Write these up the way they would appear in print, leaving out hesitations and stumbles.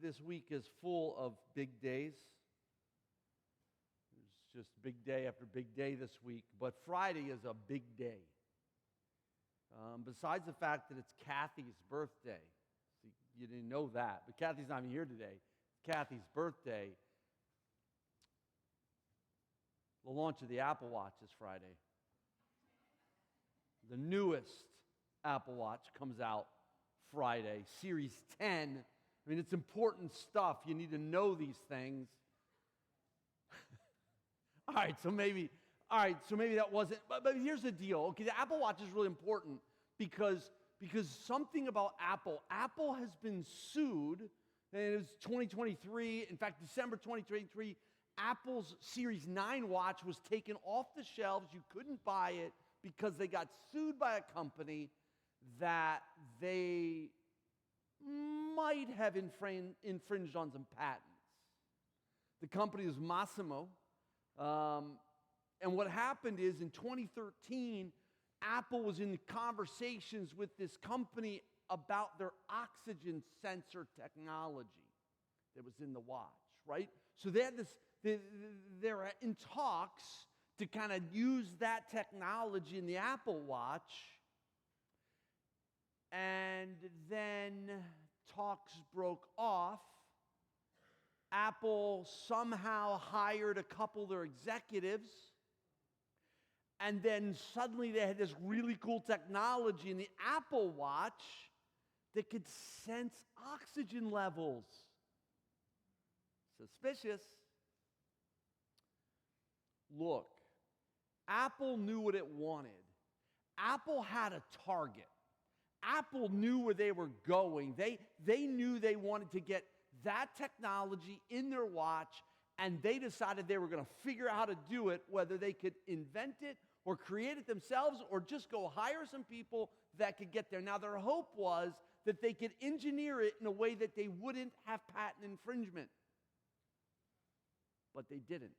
This week is full of big days. There's just big day after big day this week, but Friday is a big day. Besides the fact that it's Kathy's birthday. See, you didn't know that, but Kathy's not even here today. It's Kathy's birthday. The launch of the Apple Watch is Friday. The newest Apple Watch comes out Friday, Series 10. I mean, it's important stuff. You need to know these things. All right, so maybe that wasn't, but here's the deal. Okay, the Apple Watch is really important because something about Apple has been sued, and it was 2023, in fact, December 2023, Apple's Series 9 watch was taken off the shelves. You couldn't buy it because they got sued by a company that they might have infringed on some patents. The company is Massimo. And what happened is in 2013, Apple was in conversations with this company about their oxygen sensor technology that was in the watch, right? So they had they're in talks to kind of use that technology in the Apple Watch. And then talks broke off. Apple somehow hired a couple of their executives, and then suddenly they had this really cool technology in the Apple Watch that could sense oxygen levels. Suspicious. Look, Apple knew what it wanted. Apple had a target. Apple knew where they were going. They knew they wanted to get that technology in their watch, and they decided they were going to figure out how to do it, whether they could invent it or create it themselves or just go hire some people that could get there. Now, their hope was that they could engineer it in a way that they wouldn't have patent infringement. But they didn't.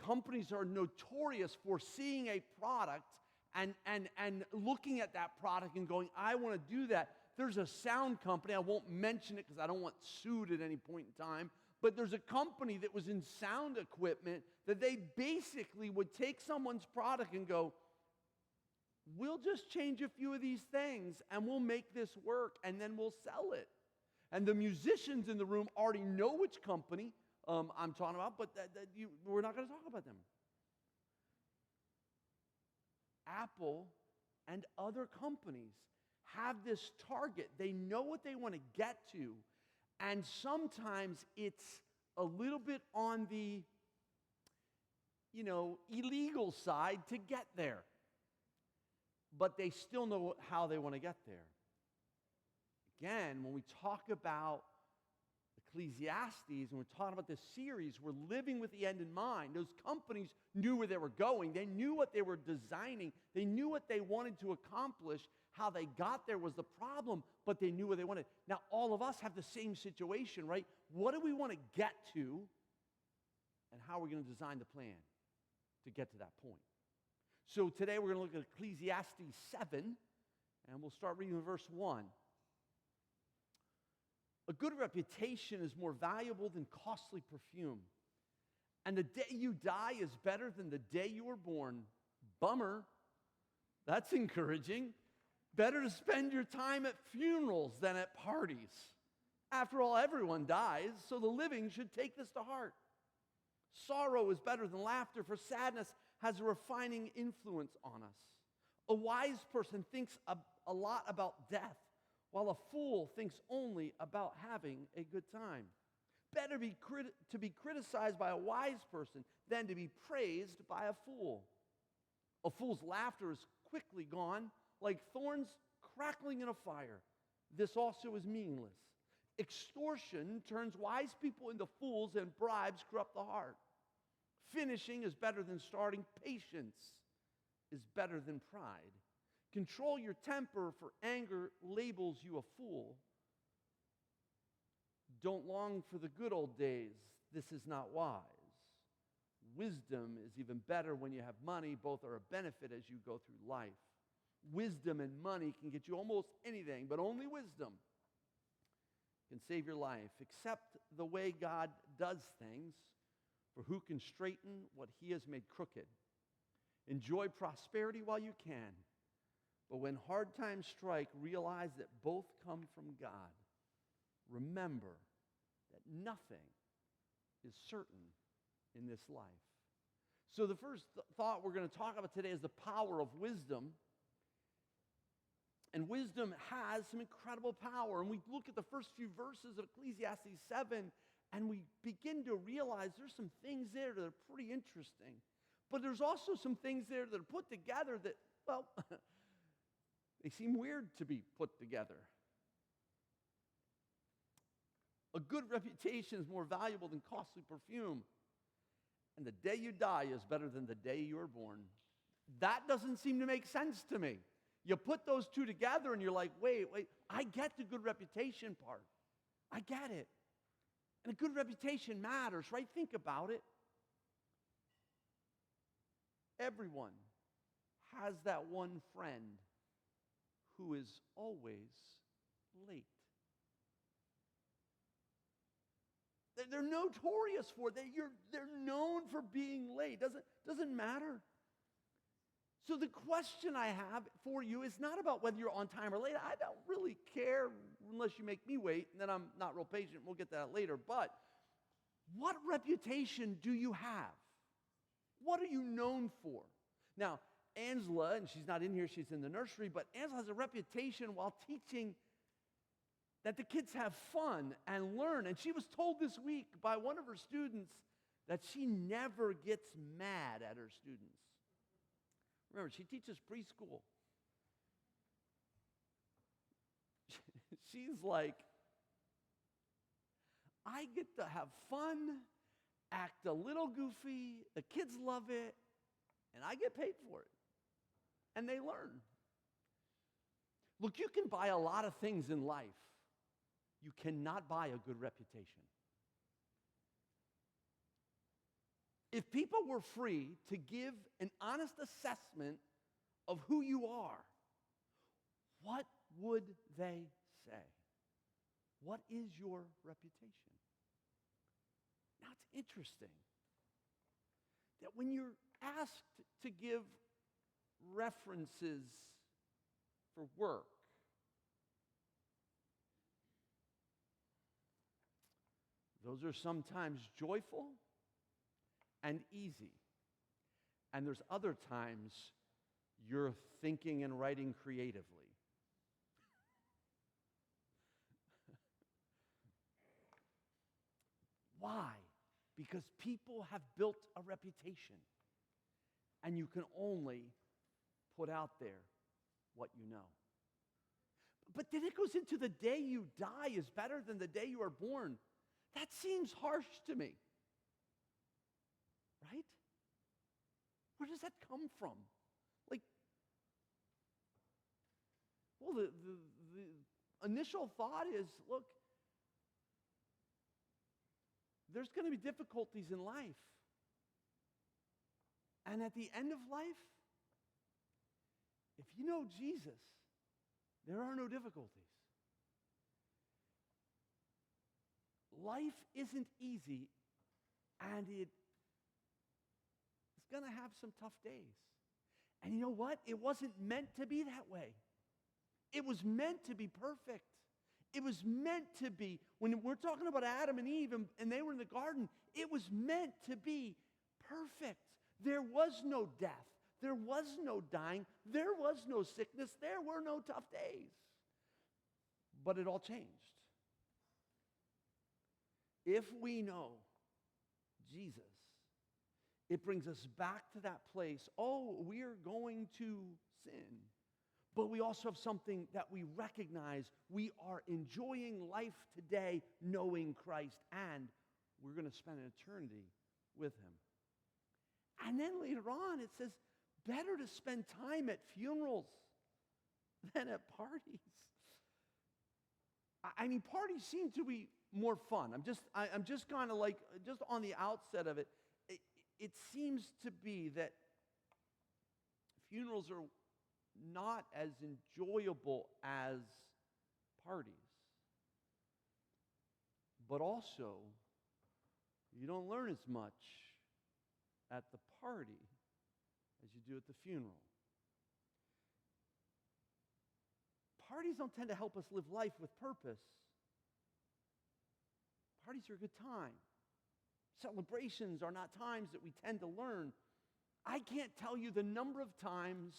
Companies are notorious for seeing a product and looking at that product and going, I want to do that. There's a sound company, I won't mention it because I don't want sued at any point in time, but there's a company that was in sound equipment that they basically would take someone's product and go, we'll just change a few of these things and we'll make this work and then we'll sell it. And the musicians in the room already know which company I'm talking about, but we're not going to talk about them. Apple and other companies have this target. They know what they want to get to, and sometimes it's a little bit on the, illegal side to get there. But they still know how they want to get there. Again, when we talk about Ecclesiastes, and we're talking about this series, we're living with the end in mind. Those companies knew where they were going. They knew what they were designing. They knew what they wanted to accomplish. How they got there was the problem, but they knew where they wanted. Now, all of us have the same situation, right? What do we want to get to, and how are we going to design the plan to get to that point? So today we're going to look at Ecclesiastes 7, and we'll start reading verse 1. A good reputation is more valuable than costly perfume. And the day you die is better than the day you were born. Bummer. That's encouraging. Better to spend your time at funerals than at parties. After all, everyone dies, so the living should take this to heart. Sorrow is better than laughter, for sadness has a refining influence on us. A wise person thinks a lot about death, while a fool thinks only about having a good time. Better to be criticized by a wise person than to be praised by a fool. A fool's laughter is quickly gone, like thorns crackling in a fire. This also is meaningless. Extortion turns wise people into fools, and bribes corrupt the heart. Finishing is better than starting. Patience is better than pride. Control your temper, for anger labels you a fool. Don't long for the good old days. This is not wise. Wisdom is even better when you have money. Both are a benefit as you go through life. Wisdom and money can get you almost anything, but only wisdom save your life. Accept the way God does things, for who can straighten what he has made crooked? Enjoy prosperity while you can, but when hard times strike, realize that both come from God. Remember that nothing is certain in this life. So the first thought we're going to talk about today is the power of wisdom. And wisdom has some incredible power. And we look at the first few verses of Ecclesiastes 7, and we begin to realize there's some things there that are pretty interesting. But there's also some things there that are put together that, well, they seem weird to be put together. A good reputation is more valuable than costly perfume. And the day you die is better than the day you were born. That doesn't seem to make sense to me. You put those two together and you're like, wait, I get the good reputation part. I get it. And a good reputation matters, right? Think about it. Everyone has that one friend who is always late. They're notorious for it. They're known for being late. Doesn't matter. So the question I have for you is not about whether you're on time or late. I don't really care unless you make me wait, and then I'm not real patient. We'll get to that later. But what reputation do you have? What are you known for? Now, Angela, and she's not in here, she's in the nursery, but Angela has a reputation while teaching that the kids have fun and learn. And she was told this week by one of her students that she never gets mad at her students. Remember, she teaches preschool. She's like, I get to have fun, act a little goofy, the kids love it, and I get paid for it. And they learn. Look, you can buy a lot of things in life. You cannot buy a good reputation. If people were free to give an honest assessment of who you are, what would they say? What is your reputation? Now, it's interesting that when you're asked to give references for work, those are sometimes joyful and easy. And there's other times you're thinking and writing creatively. Why? Because people have built a reputation. And you can only put out there what you know. But then it goes into the day you die is better than the day you are born. That seems harsh to me. Right? Where does that come from? Like, well, the initial thought is, look, there's going to be difficulties in life. And at the end of life, if you know Jesus, there are no difficulties. Life isn't easy, and it's going to have some tough days. And you know what? It wasn't meant to be that way. It was meant to be perfect. It was meant to be, when we're talking about Adam and Eve and they were in the garden, it was meant to be perfect. There was no death. There was no dying. There was no sickness. There were no tough days. But it all changed. If we know Jesus, it brings us back to that place. Oh, we're going to sin. But we also have something that we recognize. We are enjoying life today knowing Christ, and we're going to spend an eternity with him. And then later on, it says, better to spend time at funerals than at parties. I mean, parties seem to be more fun. I'm just kind of like, just on the outset of it, it seems to be that funerals are not as enjoyable as parties. But also, you don't learn as much at the party as you do at the funeral. Parties don't tend to help us live life with purpose. Parties are a good time. Celebrations are not times that we tend to learn. I can't tell you the number of times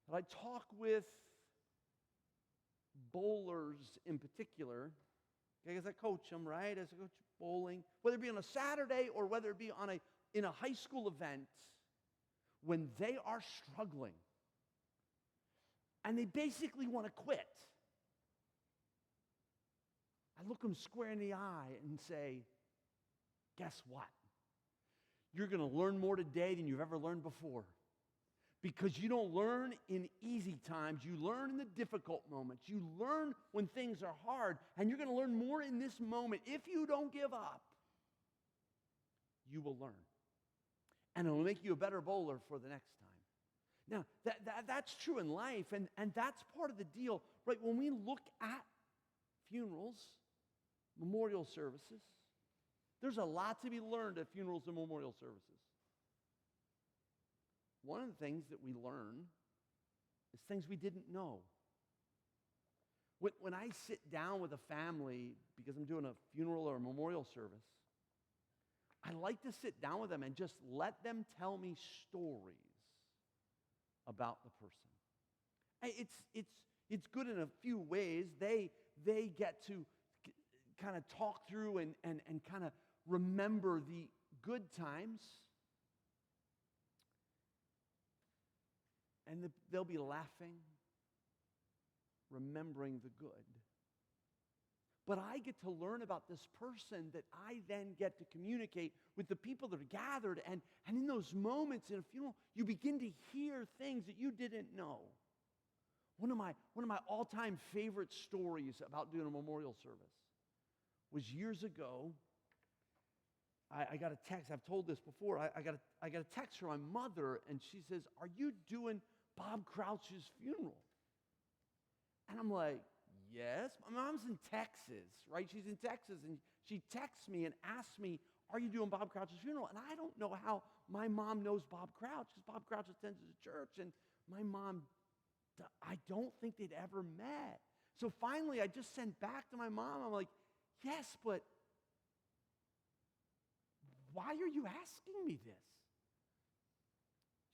that I talk with bowlers in particular, because I coach them, right? As I coach bowling, whether it be on a Saturday or whether it be in a high school event, when they are struggling and they basically want to quit. I look them square in the eye and say, guess what? You're going to learn more today than you've ever learned before. Because you don't learn in easy times. You learn in the difficult moments. You learn when things are hard. And you're going to learn more in this moment. If you don't give up, you will learn. And it will make you a better bowler for the next time. Now, that's true in life. And that's part of the deal. Right? When we look at funerals, memorial services, there's a lot to be learned at funerals and memorial services. One of the things that we learn is things we didn't know. When I sit down with a family, because I'm doing a funeral or a memorial service, I like to sit down with them and just let them tell me stories about the person. It's good in a few ways. They get to kind of talk through and kind of remember the good times. And they'll be laughing, remembering the good. But I get to learn about this person that I then get to communicate with the people that are gathered. And in those moments in a funeral, you begin to hear things that you didn't know. One of my all-time favorite stories about doing a memorial service was years ago. I got a text. I've told this before. I got a text from my mother, and she says, "Are you doing Bob Crouch's funeral?" And I'm like, "Yes." My mom's in Texas, right? She's in Texas, and she texts me and asks me, "Are you doing Bob Crouch's funeral?" And I don't know how my mom knows Bob Crouch, because Bob Crouch attends the church, and my mom, I don't think they'd ever met. So finally, I just sent back to my mom. I'm like, "Yes, but why are you asking me this?"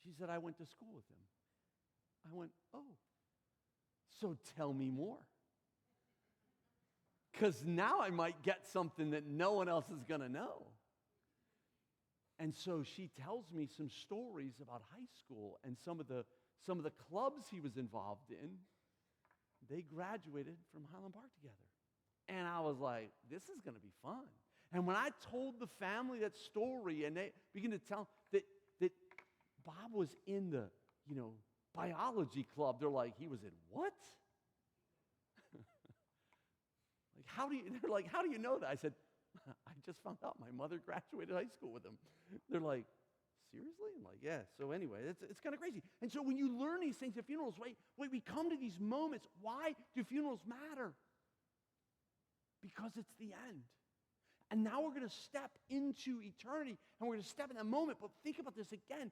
She said, "I went to school with him." I went, "Oh, so tell me more. Because now I might get something that no one else is going to know." And so she tells me some stories about high school and some of the clubs he was involved in. They graduated from Highland Park together. And I was like, this is going to be fun. And when I told the family that story, and they began to tell that Bob was in the, biology club, they're like, "He was in what?" How do you know that? I said, "I just found out my mother graduated high school with him." They're like, "Seriously?" I'm like, "Yeah." So anyway, it's kind of crazy. And so when you learn these things at funerals, we come to these moments. Why do funerals matter? Because it's the end. And now we're going to step into eternity, and we're going to step in that moment. But think about this again.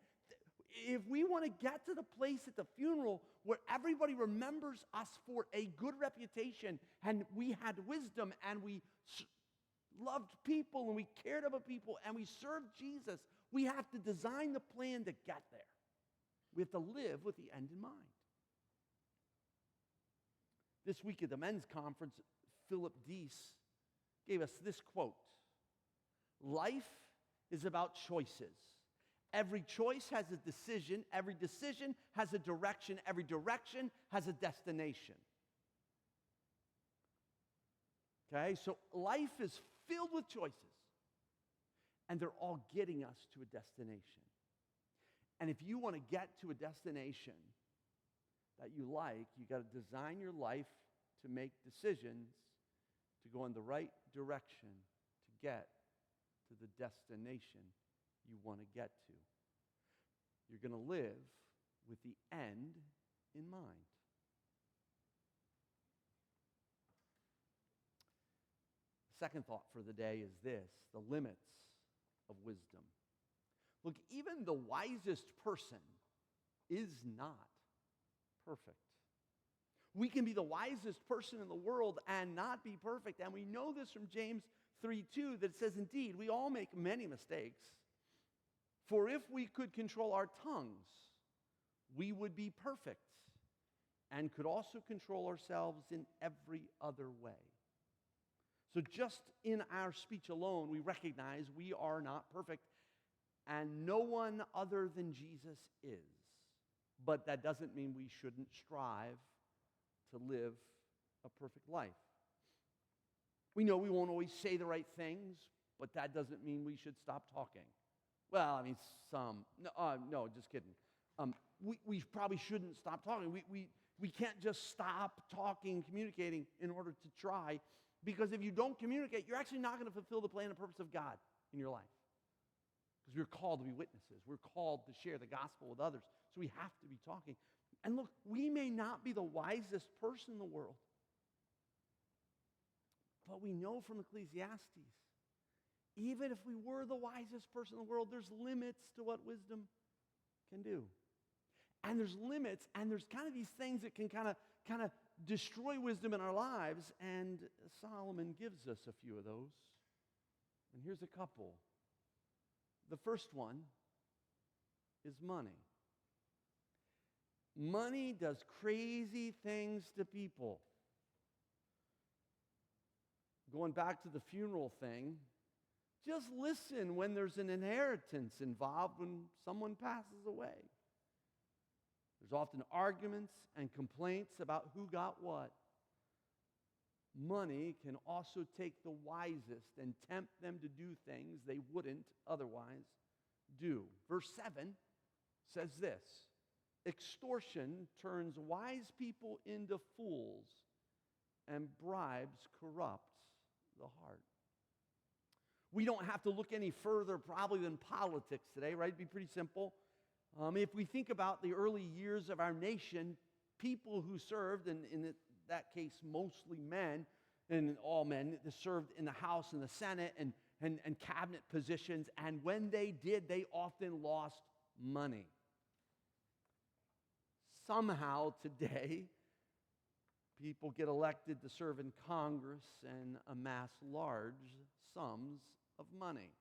If we want to get to the place at the funeral where everybody remembers us for a good reputation, and we had wisdom, and we loved people, and we cared about people, and we served Jesus, we have to design the plan to get there. We have to live with the end in mind. This week at the men's conference, Philip Deese gave us this quote: "Life is about choices. Every choice has a decision. Every decision has a direction. Every direction has a destination." Okay, so life is filled with choices, and they're all getting us to a destination. And if you want to get to a destination that you like, you got to design your life to make decisions to go in the right direction to get to the destination you want to get to. You're going to live with the end in mind. Second thought for the day is this: the limits of wisdom. Look, even the wisest person is not perfect. We can be the wisest person in the world and not be perfect. And we know this from James 3:2 that says, indeed, we all make many mistakes. For if we could control our tongues, we would be perfect and could also control ourselves in every other way. So just in our speech alone, we recognize we are not perfect, and no one other than Jesus is. But that doesn't mean we shouldn't strive to live a perfect life. We know we won't always say the right things, but that doesn't mean we should stop talking. Well, I mean, no, just kidding. We probably shouldn't stop talking. We can't just stop talking, communicating in order to try, because if you don't communicate, you're actually not going to fulfill the plan and purpose of God in your life. Because we're called to be witnesses. We're called to share the gospel with others. So we have to be talking. And look, we may not be the wisest person in the world, but we know from Ecclesiastes, even if we were the wisest person in the world, there's limits to what wisdom can do. And there's limits, and there's kind of these things that can kind of destroy wisdom in our lives, and Solomon gives us a few of those. And here's a couple. The first one is money. Money does crazy things to people. Going back to the funeral thing, just listen when there's an inheritance involved when someone passes away. There's often arguments and complaints about who got what. Money can also take the wisest and tempt them to do things they wouldn't otherwise do. Verse 7 says this: extortion turns wise people into fools, and bribes corrupt the heart. We don't have to look any further probably than politics today, right? It'd be pretty simple. If we think about the early years of our nation, people who served, and in that case mostly men, and all men, that served in the House and the Senate and cabinet positions, and when they did, they often lost money. Somehow today, people get elected to serve in Congress and amass large sums of money.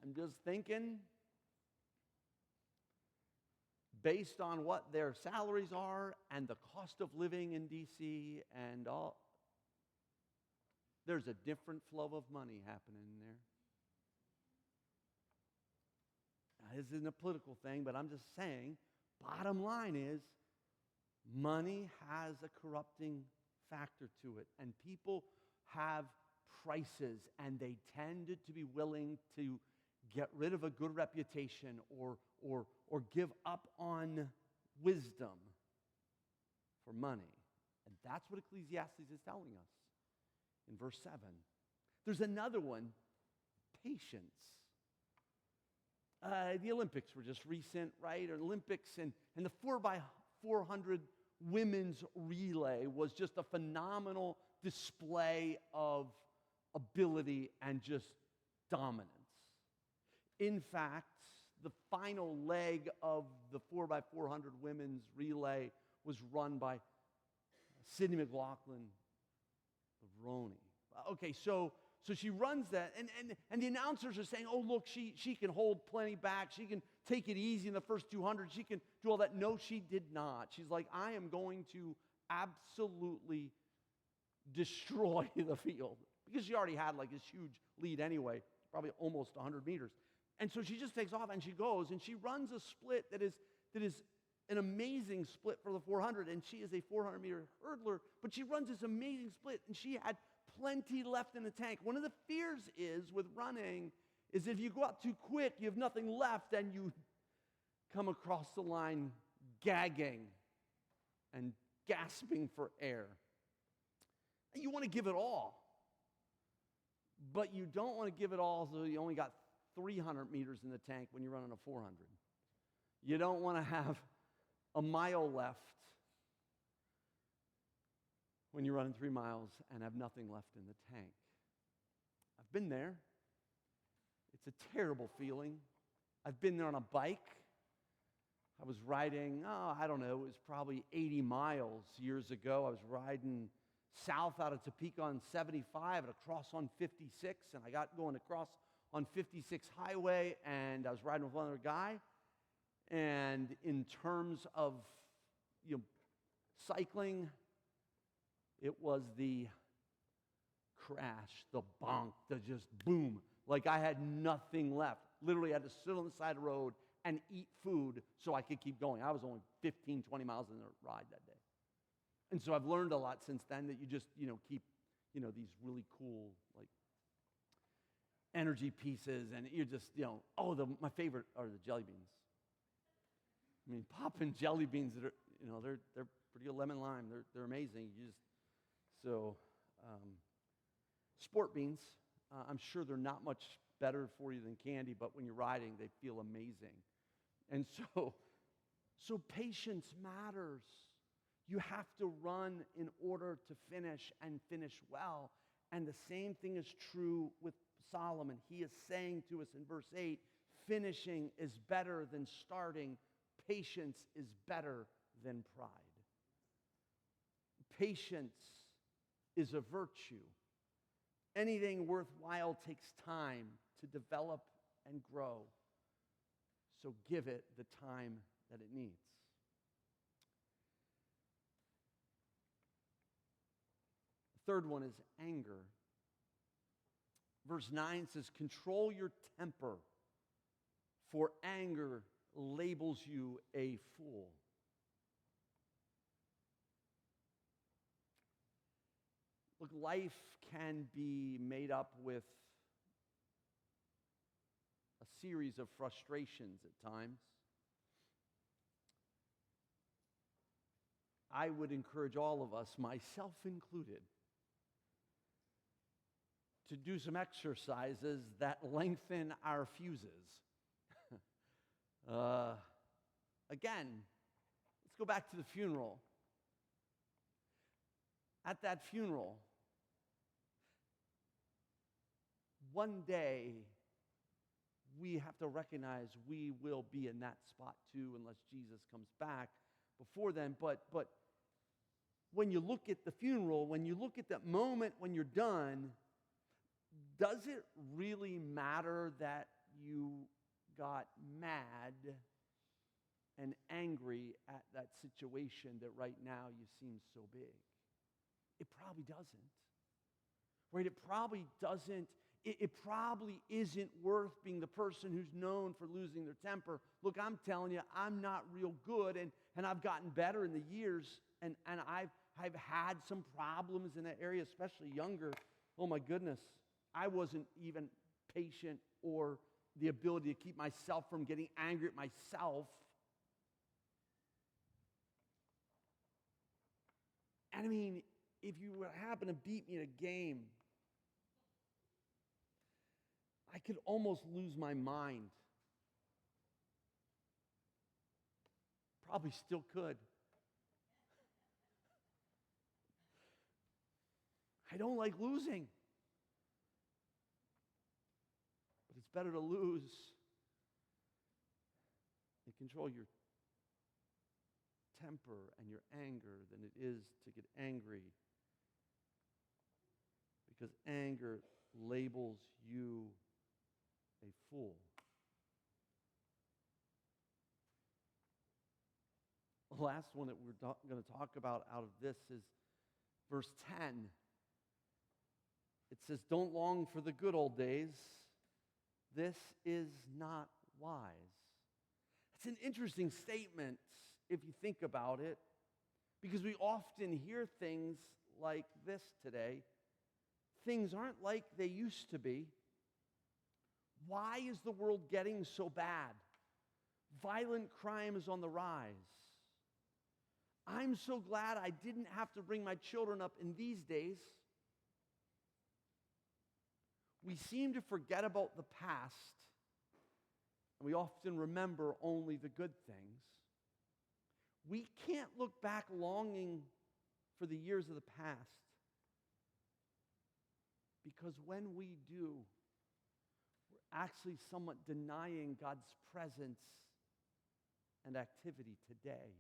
I'm just thinking, based on what their salaries are and the cost of living in D.C. and all, there's a different flow of money happening there. Now, this isn't a political thing, but I'm just saying, bottom line is, money has a corrupting factor to it, and people have prices, and they tend to be willing to get rid of a good reputation or give up on wisdom for money. And that's what Ecclesiastes is telling us in verse 7. There's another one, patience. The Olympics were just recent, right? Olympics and the 4x400 women's relay was just a phenomenal display of ability and just dominance. In fact, the final leg of the 4x400 women's relay was run by Sydney McLaughlin of Roney. Okay, so she runs that, and the announcers are saying, oh, look, she can hold plenty back. She can take it easy in the first 200. She can do all that. No, she did not. She's like, I am going to absolutely destroy the field. Because she already had like this huge lead anyway, probably almost 100 meters. And so she just takes off and she goes and she runs a split that is an amazing split for the 400, and she is a 400-meter hurdler, but she runs this amazing split and she had plenty left in the tank. One of the fears is with running is if you go out too quick, you have nothing left and you come across the line gagging and gasping for air. And you want to give it all, but you don't want to give it all so you only got 300 meters in the tank when you're running a 400. You don't want to have a mile left when you're running 3 miles and have nothing left in the tank. I've been there. It's a terrible feeling. I've been there on a bike. I was riding, I don't know, it was probably 80 miles years ago. I was riding south out of Topeka on 75 and across on 56, and I got going across on 56 highway, and I was riding with one other guy. And in terms of, cycling, it was the crash, the bonk, the just boom. Like I had nothing left. Literally had to sit on the side of the road and eat food so I could keep going. I was only 15, 20 miles in the ride that day. And so I've learned a lot since then that you just, keep, these really cool, like, energy pieces, and you're just, my favorite are the jelly beans. I mean, popping jelly beans that are, they're pretty good, lemon lime. They're amazing. Sport beans. I'm sure they're not much better for you than candy, but when you're riding, they feel amazing. And so patience matters. You have to run in order to finish and finish well. And the same thing is true with Solomon. He is saying to us in verse 8, finishing is better than starting. Patience is better than pride. Patience is a virtue. Anything worthwhile takes time to develop and grow. So give it the time that it needs. The third one is anger. Verse 9 says, control your temper, for anger labels you a fool. Look, life can be made up with a series of frustrations at times. I would encourage all of us, myself included, to do some exercises that lengthen our fuses. Again, let's go back to the funeral. At that funeral, one day, we have to recognize we will be in that spot too unless Jesus comes back before then. But when you look at the funeral, when you look at that moment when you're done, does it really matter that you got mad and angry at that situation that right now you seem so big? It probably doesn't. Right? It probably doesn't. It probably isn't worth being the person who's known for losing their temper. Look, I'm telling you, I'm not real good, and I've gotten better in the years, and I've had some problems in that area, especially younger. Oh my goodness, I wasn't even patient or the ability to keep myself from getting angry at myself. And I mean, if you would happen to beat me in a game, I could almost lose my mind. Probably still could. I don't like losing. But it's better to lose and control your temper and your anger than it is to get angry. Because anger labels you a fool. The last one that we're going to talk about out of this is verse 10. It says, don't long for the good old days. This is not wise. It's an interesting statement if you think about it, because we often hear things like this today. Things aren't like they used to be. Why is the world getting so bad? Violent crime is on the rise. I'm so glad I didn't have to bring my children up in these days. We seem to forget about the past, and we often remember only the good things. We can't look back longing for the years of the past. Because when we do, we're actually somewhat denying God's presence and activity today.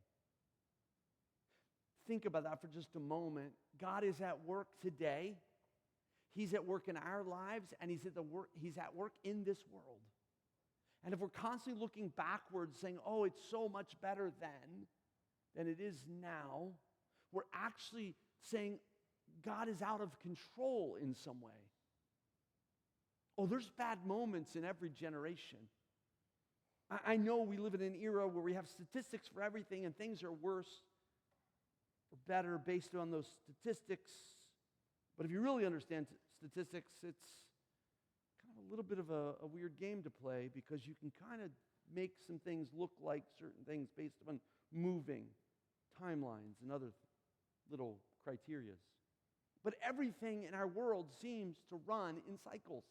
Think about that for just a moment. God is at work today. He's at work in our lives, and He's at work in this world. And if we're constantly looking backwards, saying, oh, it's so much better then than it is now, we're actually saying God is out of control in some way. Oh, there's bad moments in every generation. I know we live in an era where we have statistics for everything, and things are worse or better based on those statistics. But if you really understand statistics, it's kind of a little bit of a weird game to play, because you can kind of make some things look like certain things based on moving timelines and other little criterias. But everything in our world seems to run in cycles.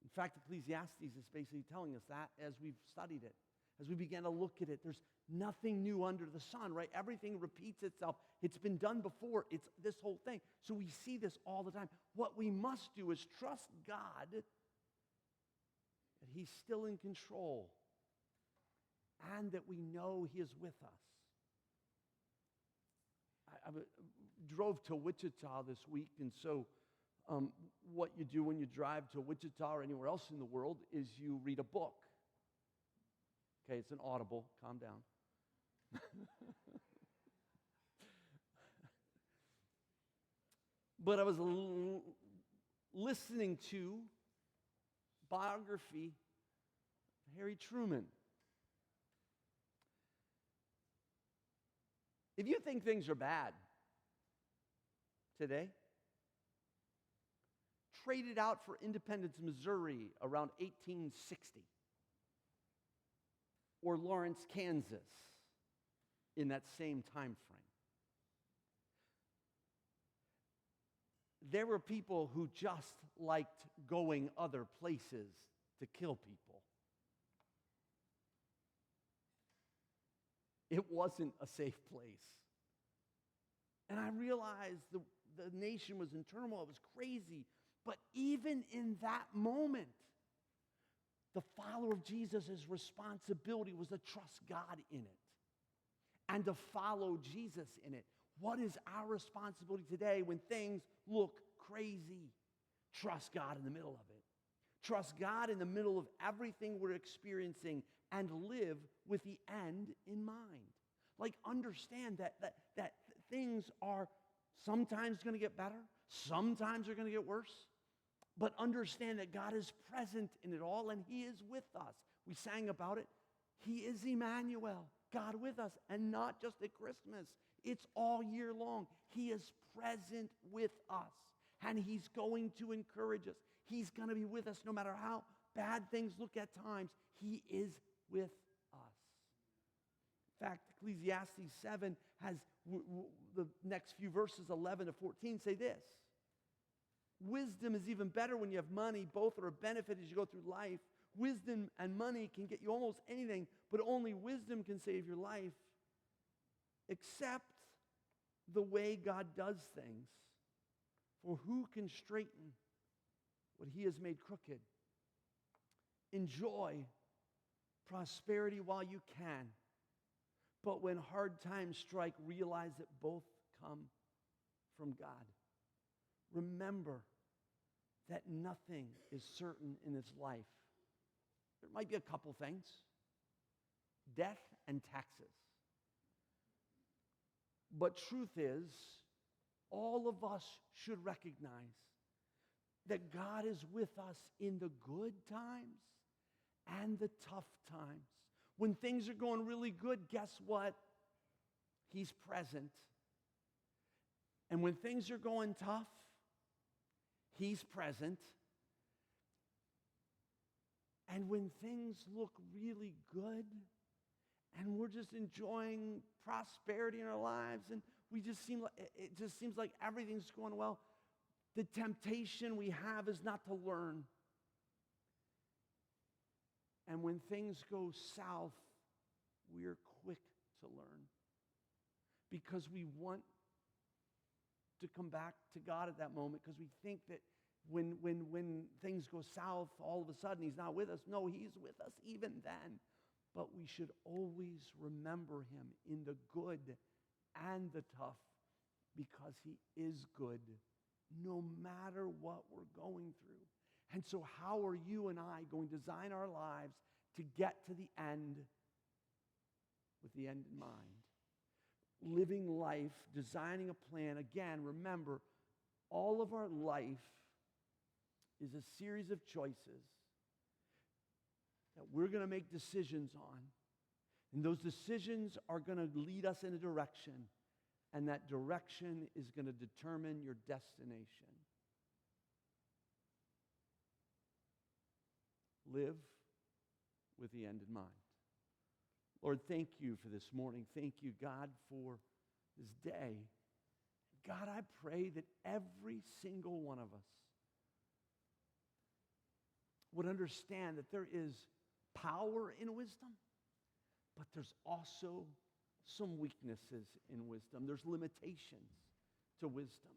In fact, Ecclesiastes is basically telling us that as we've studied it. As we began to look at it, there's nothing new under the sun, right? Everything repeats itself. It's been done before. It's this whole thing. So we see this all the time. What we must do is trust God that He's still in control and that we know He is with us. I drove to Wichita this week, and so what you do when you drive to Wichita or anywhere else in the world is you read a book. Okay, it's an Audible. Calm down. But I was listening to biography of Harry Truman. If you think things are bad today, trade it out for Independence, Missouri around 1860. Or Lawrence, Kansas in that same time frame. There were people who just liked going other places to kill people. It wasn't a safe place. And I realized the nation was in turmoil. It was crazy. But even in that moment, the follower of Jesus' responsibility was to trust God in it and to follow Jesus in it. What is our responsibility today when things look crazy? Trust God in the middle of it. Trust God in the middle of everything we're experiencing and live with the end in mind. Like, understand that things are sometimes going to get better, sometimes they're going to get worse. But understand that God is present in it all, and He is with us. We sang about it. He is Emmanuel, God with us, and not just at Christmas. It's all year long. He is present with us, and He's going to encourage us. He's going to be with us no matter how bad things look at times. He is with us. In fact, Ecclesiastes 7 has the next few verses, 11 to 14, say this. Wisdom is even better when you have money. Both are a benefit as you go through life. Wisdom and money can get you almost anything, but only wisdom can save your life. Accept the way God does things. For who can straighten what He has made crooked? Enjoy prosperity while you can. But when hard times strike, realize that both come from God. Remember that nothing is certain in this life. There might be a couple things. Death and taxes. But truth is, all of us should recognize that God is with us in the good times and the tough times. When things are going really good, guess what? He's present. And when things are going tough, He's present. And when things look really good and we're just enjoying prosperity in our lives and it just seems like everything's going well, the temptation we have is not to learn. And when things go south, we're quick to learn because we want to come back to God at that moment, because we think that when things go south, all of a sudden he's not with us. No, he's with us even then. But we should always remember him in the good and the tough, because he is good no matter what we're going through. And so how are you and I going to design our lives to get to the end with the end in mind? Living life, designing a plan. Again, remember, all of our life is a series of choices that we're going to make decisions on. And those decisions are going to lead us in a direction. And that direction is going to determine your destination. Live with the end in mind. Lord, thank you for this morning. Thank you, God, for this day. God, I pray that every single one of us would understand that there is power in wisdom, but there's also some weaknesses in wisdom. There's limitations to wisdom.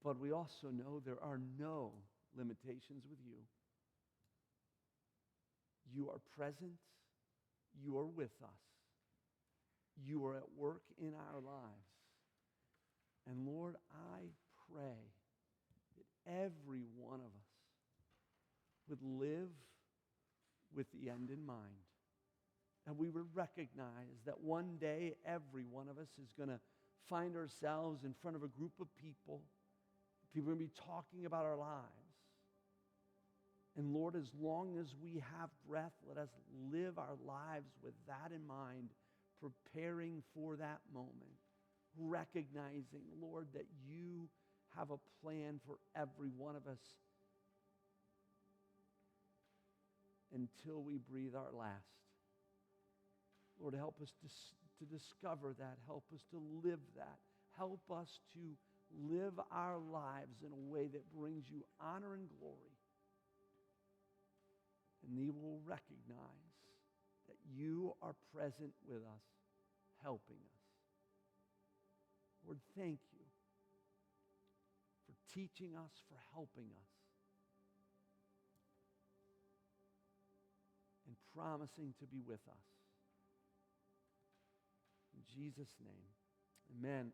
But we also know there are no limitations with you. You are present. You are with us. You are at work in our lives. And Lord, I pray that every one of us would live with the end in mind. And we would recognize that one day every one of us is going to find ourselves in front of a group of people. People are going to be talking about our lives. And Lord, as long as we have breath, let us live our lives with that in mind, preparing for that moment, recognizing, Lord, that you have a plan for every one of us until we breathe our last. Lord, help us to discover that. Help us to live that. Help us to live our lives in a way that brings you honor and glory. And we will recognize that you are present with us, helping us. Lord, thank you for teaching us, for helping us, and promising to be with us. In Jesus' name, amen.